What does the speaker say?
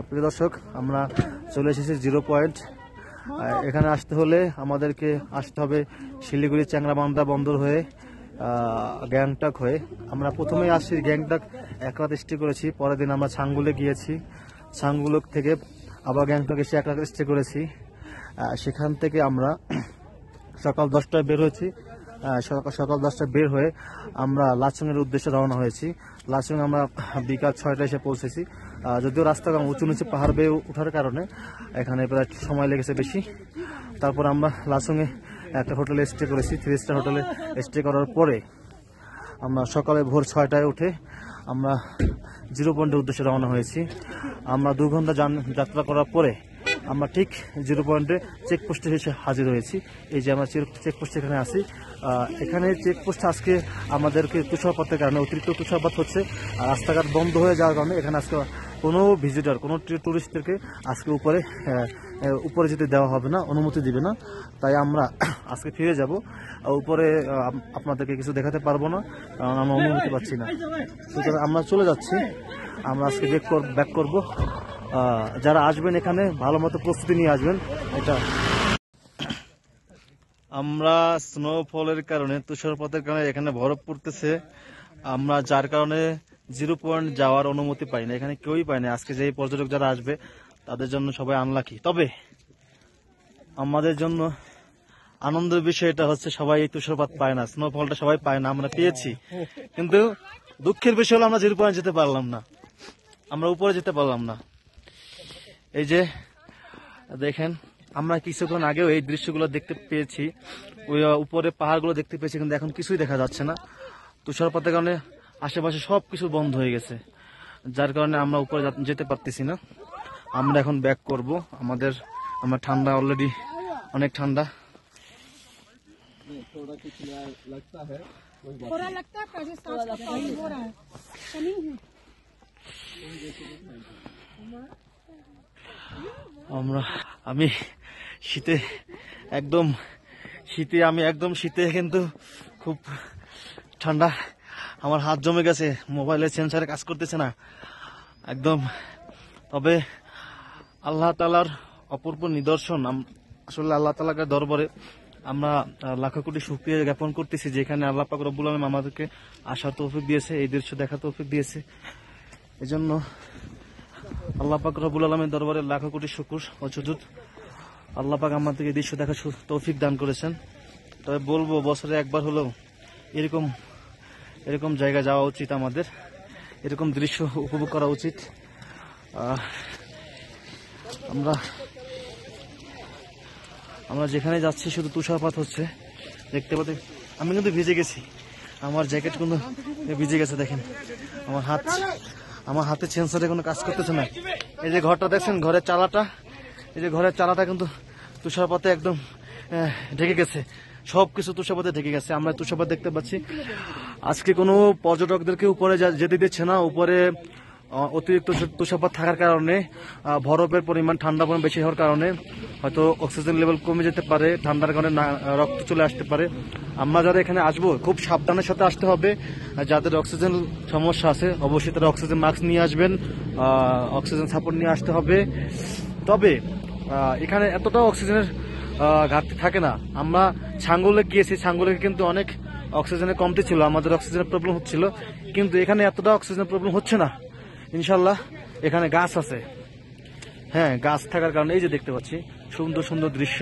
প্রিয় দর্শক, আমরা চলে এসেছি 0 পয়েন্ট। এখানে আসতে হলে আমাদেরকে আসতে হবে শিলিগুড়ি চ্যাংরাবান্ধা বন্দর হয়ে গ্যাংটক হয়ে। আমরা প্রথমেই আসছি গ্যাংটক, এক রাত স্টে করেছি। পরের দিন আমরা ছাঙ্গুলে গিয়েছি, ছাঙ্গুলক থেকে আবার গ্যাংটক এসে এক রাত স্টে করেছি। সেখান থেকে আমরা সকাল 10টায় বের হয়েছি। সকাল 10টায় বের হয়ে আমরা লাচুংয়ের উদ্দেশ্যে রওনা হয়েছি। লাচুং আমরা বিকাল 6টায় এসে পৌঁছেছি। যদিও রাস্তা উঁচু নিচু পাহাড় বেয়ে ওঠার কারণে এখানে প্রায় সময় লেগেছে বেশি। তারপর আমরা লাচুংয়ে একটা হোটেলে স্টে করেছি। 3 স্টার হোটেলে স্টে করার পরে আমরা সকালে ভোর 6টায় উঠে আমরা 0 পয়েন্টের উদ্দেশ্যে রওনা হয়েছি। আমরা 2 ঘন্টা যাত্রা করার পরে আমরা ঠিক 0 পয়েন্টে চেকপোস্টে এসে হাজির হয়েছি। এই যে আমরা চেকপোস্ট এখানে আছি। এখানে চেকপোস্ট আজকে আমাদেরকে তুষারপাতের কারণে, অতিরিক্ত তুষারপাত হচ্ছে, রাস্তাঘাট বন্ধ হয়ে যাওয়ার কারণে এখানে আজকে কোনো ভিজিটর, কোনো টুরিস্টদেরকে আজকে উপরে যেতে দেওয়া হবে না, অনুমতি দিবে না। তাই আমরা আজকে ফিরে যাব। উপরে আপনাদেরকে কিছু দেখাতে পারবো না, কারণ আমরা অনুমতি পাচ্ছি না। সুতরাং আমরা চলে যাচ্ছি। আমরা আজকে ব্যাক করব। যারা আসবেন এখানে ভালো মতো প্রস্তুতি নিয়ে আসবেন। এটা আমরা স্নোফলের কারণে, তুষারপাতের কারণে এখানে বরফ পড়তেছে। আমরা যার কারণে 0 পয়েন্ট যাওয়ার অনুমতি পাই না, এখানে কেউই পায় না। আজকে যে পর্যটক যারা আসবে তাদের জন্য সবাই আনলাকি। তবে আমাদের জন্য আনন্দের বিষয় এটা হচ্ছে সবাই এই তুষারপাত পায় না, স্নোফলটা সবাই পায় না, আমরা পেয়েছি। কিন্তু দুঃখের বিষয় হলো আমরা 0 পয়েন্ট যেতে পারলাম না, আমরা উপরে যেতে পারলাম না। এই যে দেখেন, আমরা কিছুক্ষণ আগেও এই দৃশ্যগুলো দেখতে পেয়েছি, ওই উপরে পাহাড়গুলো দেখতে পেয়েছি, কিন্তু এখন কিছুই দেখা যাচ্ছে না। তুষারপাতের কারণে আশেপাশে সবকিছু বন্ধ হয়ে গেছে, যার কারণে আমরা উপরে যেতে পারতেছি না। আমরা এখন ব্যাক করব। আমার ঠান্ডা, অলরেডি অনেক ঠান্ডা। আমি শীতে শীতে কিন্তু খুব ঠান্ডা, আমার হাত জমে গেছে, মোবাইলের সেন্সারে কাজ করতেছে না একদম। তবে আল্লাহ তাআলার অপূর্ব নিদর্শন। আসলে আল্লাহ তাআলার দরবারে আমরা লাখো কোটি শুকরিয়া জ্ঞাপন করতেছি, যেখানে আল্লাহ পাক রব্বুল আলামিন আমাদেরকে আসার তৌফিক দিয়েছে, এই দৃশ্য দেখার তৌফিক দিয়েছে। এজন্য আল্লাহ পাক রব্বুল আলামিনের দরবারে লাখো কোটি শুকর ও সুজুদ। আল্লাহ পাক আমাদেরকে এই দৃশ্য দেখার তৌফিক দান করেছেন। তবে বলবো, বছরে একবার হলেও এরকম জায়গা যাওয়া উচিত, আমাদের এরকম দৃশ্য উপভোগ করা উচিত। আমরা যেখানে যাচ্ছি শুধু তুষারপাত হচ্ছে, দেখতে পাচ্ছি। আমি কিন্তু ভিজে গেছি, আমার জ্যাকেট কিন্তু ভিজে গেছে। দেখেন আমার হাতে সেন্সরে কোনো কাজ করতেছে না। এই যে ঘরটা দেখছেন, ঘরের চালাটা কিন্তু তুষারপাতে একদম ঢেকে গেছে, সবকিছু তুষারপাতে ঢেকে গেছে। আমরা তুষারপাত দেখতে পাচ্ছি। আজকে কোনো পর্যটকদেরকে উপরে যেতে দিচ্ছে না। উপরে অতিরিক্ত তুষারপাত থাকার কারণে, বরফের পরিমাণ, ঠান্ডা পরিমাণ বেশি হওয়ার কারণে হয়তো অক্সিজেন লেভেল কমে যেতে পারে, ঠান্ডার কারণে রক্ত চলে আসতে পারে। আমরা যারা এখানে আসবো খুব সাবধানের সাথে আসতে হবে। যাদের অক্সিজেন সমস্যা আছে অবশ্যই তারা অক্সিজেন মাস্ক নিয়ে আসবেন, অক্সিজেন সাপোর্ট নিয়ে আসতে হবে। তবে এখানে এতটাও অক্সিজেনের ঘাটতি থাকে না। আমরা ছাঙ্গুলে গিয়েছি, ছাঙ্গুলে কিন্তু অনেক অক্সিজেনের কমতি ছিল, আমাদের অক্সিজেনের প্রবলেম হচ্ছিল, কিন্তু এখানে এতটা অক্সিজেনের প্রবলেম হচ্ছে না। ইনশাল্লাহ এখানে গাছ আছে, হ্যাঁ, গাছ থাকার কারণে এই যে দেখতে পাচ্ছি সুন্দর সুন্দর দৃশ্য।